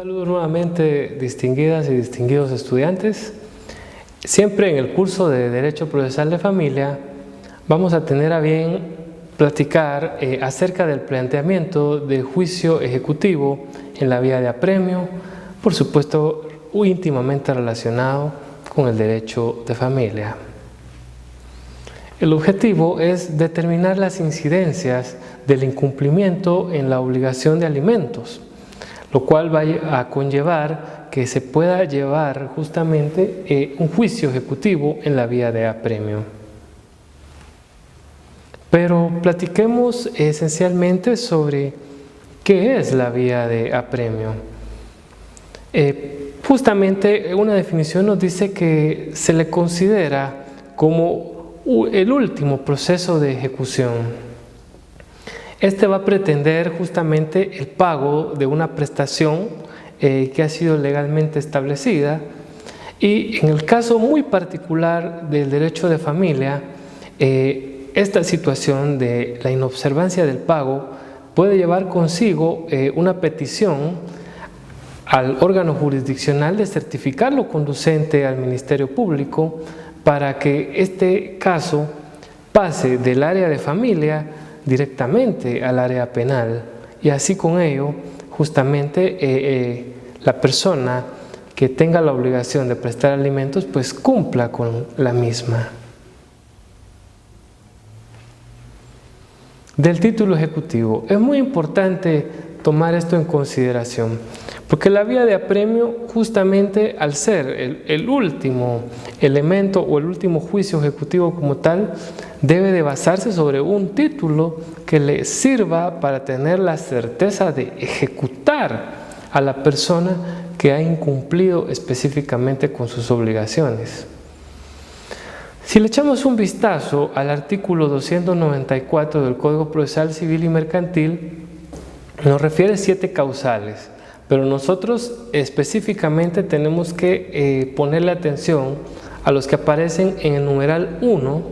saludo nuevamente, distinguidas y distinguidos estudiantes. Siempre en el curso de Derecho Procesal de Familia vamos a tener a bien platicar acerca del planteamiento de juicio ejecutivo en la vía de apremio, por supuesto íntimamente relacionado con el derecho de familia. El objetivo es determinar las incidencias del incumplimiento en la obligación de alimentos, lo cual va a conllevar que se pueda llevar justamente un juicio ejecutivo en la vía de apremio. Pero platiquemos esencialmente sobre qué es la vía de apremio. Justamente una definición nos dice que se le considera como el último proceso de ejecución. Este va a pretender justamente el pago de una prestación que ha sido legalmente establecida, y en el caso muy particular del derecho de familia, esta situación de la inobservancia del pago puede llevar consigo una petición al órgano jurisdiccional de certificar lo conducente al Ministerio Público para que este caso pase del área de familia directamente al área penal, y así con ello justamente la persona que tenga la obligación de prestar alimentos pues cumpla con la misma. Del título ejecutivo, es muy importante tomar esto en consideración, porque la vía de apremio, justamente al ser el último elemento o el último juicio ejecutivo como tal, debe de basarse sobre un título que le sirva para tener la certeza de ejecutar a la persona que ha incumplido específicamente con sus obligaciones. Si le echamos un vistazo al artículo 294 del Código Procesal Civil y Mercantil, nos refiere 7 causales, pero nosotros específicamente tenemos que ponerle atención a los que aparecen en el numeral 1,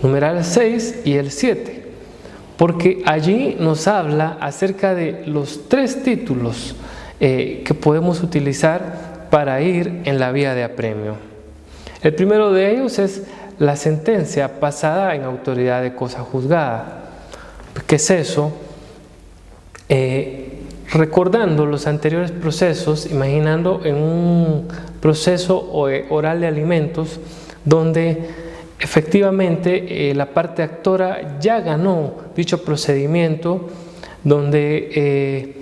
numeral 6 y el 7, porque allí nos habla acerca de los 3 títulos que podemos utilizar para ir en la vía de apremio. El primero de ellos es la sentencia pasada en autoridad de cosa juzgada. ¿Qué es eso? Recordando los anteriores procesos, imaginando en un proceso oral de alimentos donde efectivamente la parte actora ya ganó dicho procedimiento, donde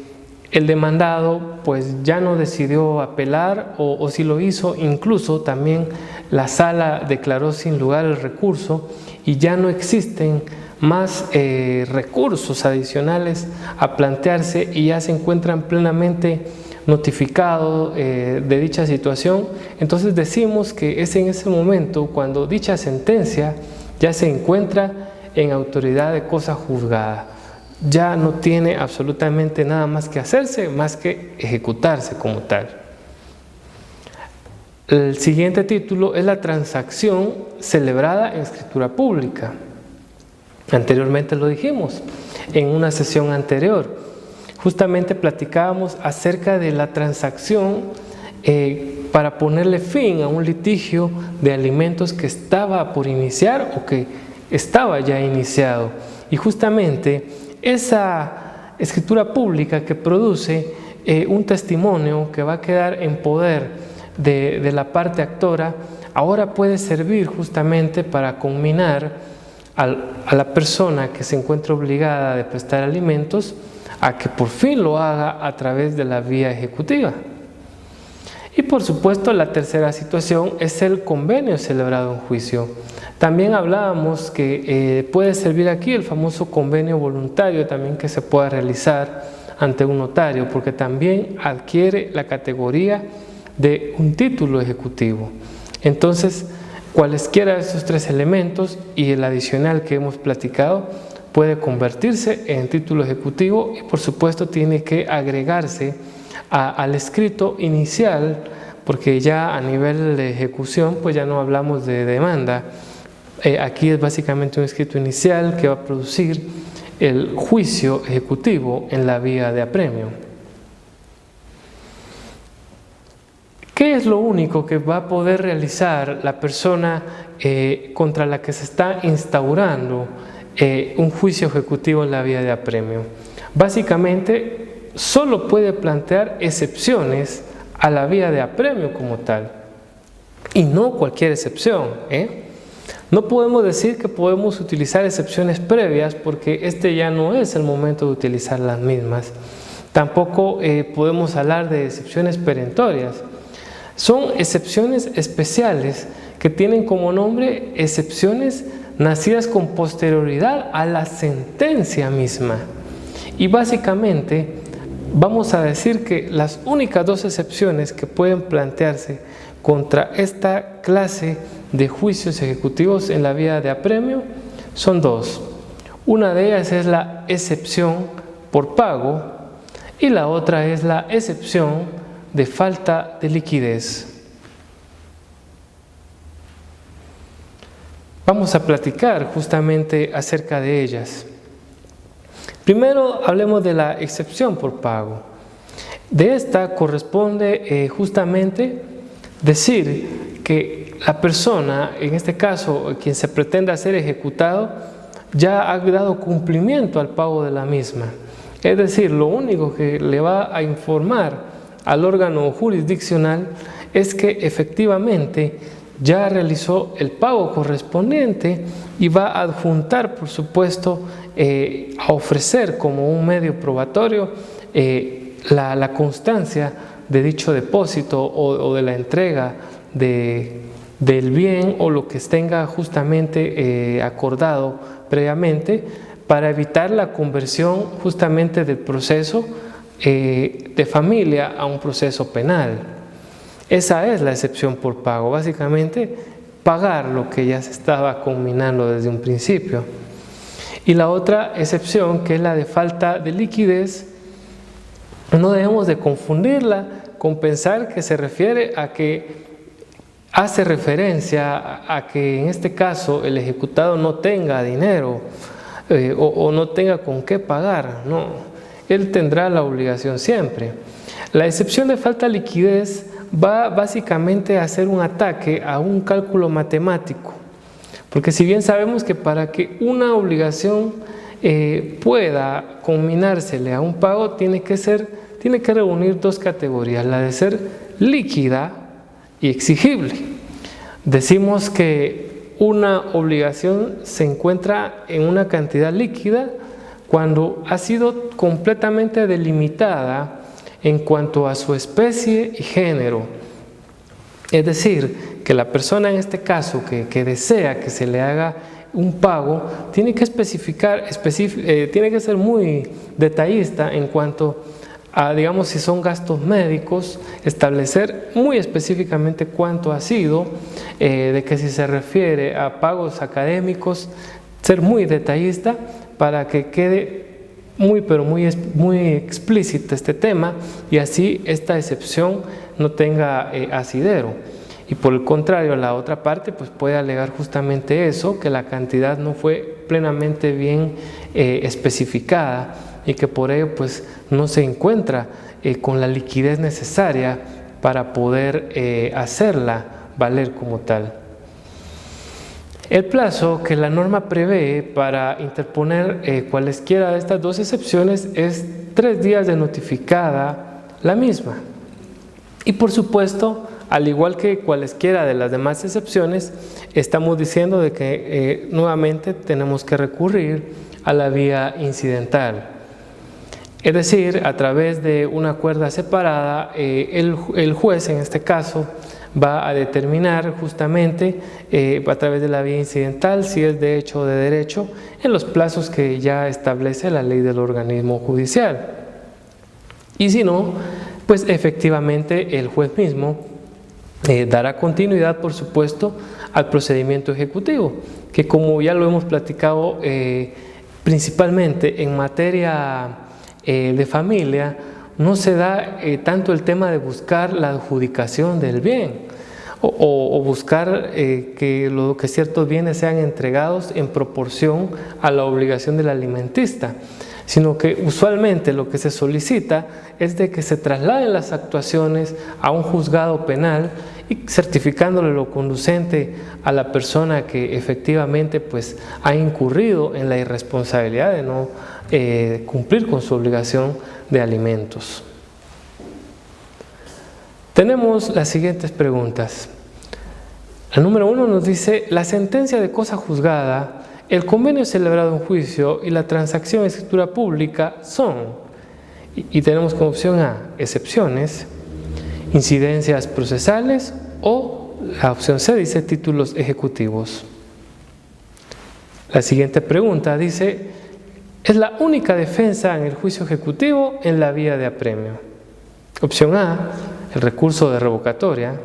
el demandado pues ya no decidió apelar, o si lo hizo, incluso también la sala declaró sin lugar el recurso y ya no existen más recursos adicionales a plantearse y ya se encuentran plenamente notificados de dicha situación. Entonces decimos que es en ese momento cuando dicha sentencia ya se encuentra en autoridad de cosa juzgada. Ya no tiene absolutamente nada más que hacerse, más que ejecutarse como tal. El siguiente título es la transacción celebrada en escritura pública. Anteriormente lo dijimos en una sesión anterior. Justamente platicábamos acerca de la transacción para ponerle fin a un litigio de alimentos que estaba por iniciar o que estaba ya iniciado. Y justamente esa escritura pública que produce un testimonio que va a quedar en poder de la parte actora, ahora puede servir justamente para conminar a la persona que se encuentra obligada de prestar alimentos a que por fin lo haga a través de la vía ejecutiva. Y por supuesto la tercera situación es el convenio celebrado en juicio. También hablábamos que puede servir aquí el famoso convenio voluntario también que se pueda realizar ante un notario, porque también adquiere la categoría de un título ejecutivo. Entonces, cualesquiera de estos 3 elementos y el adicional que hemos platicado puede convertirse en título ejecutivo, y por supuesto tiene que agregarse al escrito inicial, porque ya a nivel de ejecución pues ya no hablamos de demanda. Aquí es básicamente un escrito inicial que va a producir el juicio ejecutivo en la vía de apremio. ¿Qué es lo único que va a poder realizar la persona contra la que se está instaurando un juicio ejecutivo en la vía de apremio? Básicamente, solo puede plantear excepciones a la vía de apremio como tal, y no cualquier excepción. No podemos decir que podemos utilizar excepciones previas porque este ya no es el momento de utilizar las mismas. Tampoco podemos hablar de excepciones perentorias. Son excepciones especiales que tienen como nombre excepciones nacidas con posterioridad a la sentencia misma. Y básicamente vamos a decir que las únicas dos excepciones que pueden plantearse contra esta clase de juicios ejecutivos en la vía de apremio son dos. Una de ellas es la excepción por pago y la otra es la excepción de falta de liquidez. Vamos a platicar justamente acerca de ellas. Primero hablemos de la excepción por pago. De esta corresponde justamente decir que la persona, en este caso quien se pretende ser ejecutado, ya ha dado cumplimiento al pago de la misma. Es decir, lo único que le va a informar al órgano jurisdiccional es que efectivamente ya realizó el pago correspondiente y va a adjuntar, por supuesto, a ofrecer como un medio probatorio la constancia de dicho depósito o de la entrega del bien o lo que tenga justamente acordado previamente para evitar la conversión justamente del proceso de familia a un proceso penal. Esa es la excepción por pago, básicamente pagar lo que ya se estaba conminando desde un principio. Y la otra excepción, que es la de falta de liquidez, no debemos de confundirla con pensar que se refiere a que hace referencia a que en este caso el ejecutado no tenga dinero o no tenga con qué pagar. No, él tendrá la obligación siempre. La excepción de falta de liquidez va básicamente a hacer un ataque a un cálculo matemático, porque si bien sabemos que para que una obligación pueda combinársele a un pago tiene que reunir dos categorías, la de ser líquida y exigible. Decimos que una obligación se encuentra en una cantidad líquida cuando ha sido completamente delimitada en cuanto a su especie y género. Es decir, que la persona en este caso que desea que se le haga un pago tiene que tiene que ser muy detallista en cuanto a, digamos, si son gastos médicos, establecer muy específicamente cuánto ha sido, de que si se refiere a pagos académicos, ser muy detallista para que quede muy explícito este tema y así esta excepción no tenga asidero. Y por el contrario, la otra parte pues puede alegar justamente eso, que la cantidad no fue plenamente bien especificada y que por ello pues no se encuentra con la liquidez necesaria para poder hacerla valer como tal. El plazo que la norma prevé para interponer cualesquiera de estas dos excepciones es 3 días de notificada la misma. Y por supuesto, al igual que cualesquiera de las demás excepciones, estamos diciendo de que nuevamente tenemos que recurrir a la vía incidental. Es decir, a través de una cuerda separada, el juez en este caso va a determinar justamente a través de la vía incidental si es de hecho o de derecho en los plazos que ya establece la ley del organismo judicial. Y si no, pues efectivamente el juez mismo dará continuidad, por supuesto, al procedimiento ejecutivo, que como ya lo hemos platicado principalmente en materia de familia, no se da tanto el tema de buscar la adjudicación del bien o buscar que ciertos bienes sean entregados en proporción a la obligación del alimentista, sino que usualmente lo que se solicita es de que se trasladen las actuaciones a un juzgado penal y certificándole lo conducente a la persona que efectivamente pues ha incurrido en la irresponsabilidad de no cumplir con su obligación de alimentos. Tenemos las siguientes preguntas. La número 1 nos dice: la sentencia de cosa juzgada, el convenio celebrado en juicio y la transacción en escritura pública son, y tenemos como opción A, excepciones, incidencias procesales, o la opción C dice títulos ejecutivos. La siguiente pregunta dice: es la única defensa en el juicio ejecutivo en la vía de apremio. Opción A, el recurso de revocatoria.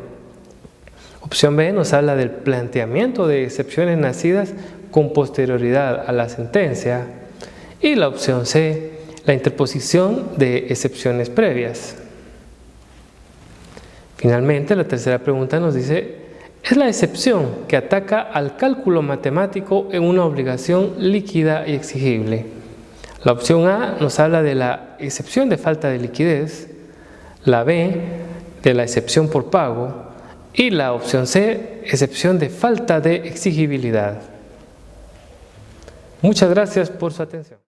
Opción B nos habla del planteamiento de excepciones nacidas con posterioridad a la sentencia. Y la opción C, la interposición de excepciones previas. Finalmente, la tercera pregunta nos dice: es la excepción que ataca al cálculo matemático en una obligación líquida y exigible. La opción A nos habla de la excepción de falta de liquidez, la B de la excepción por pago y la opción C, excepción de falta de exigibilidad. Muchas gracias por su atención.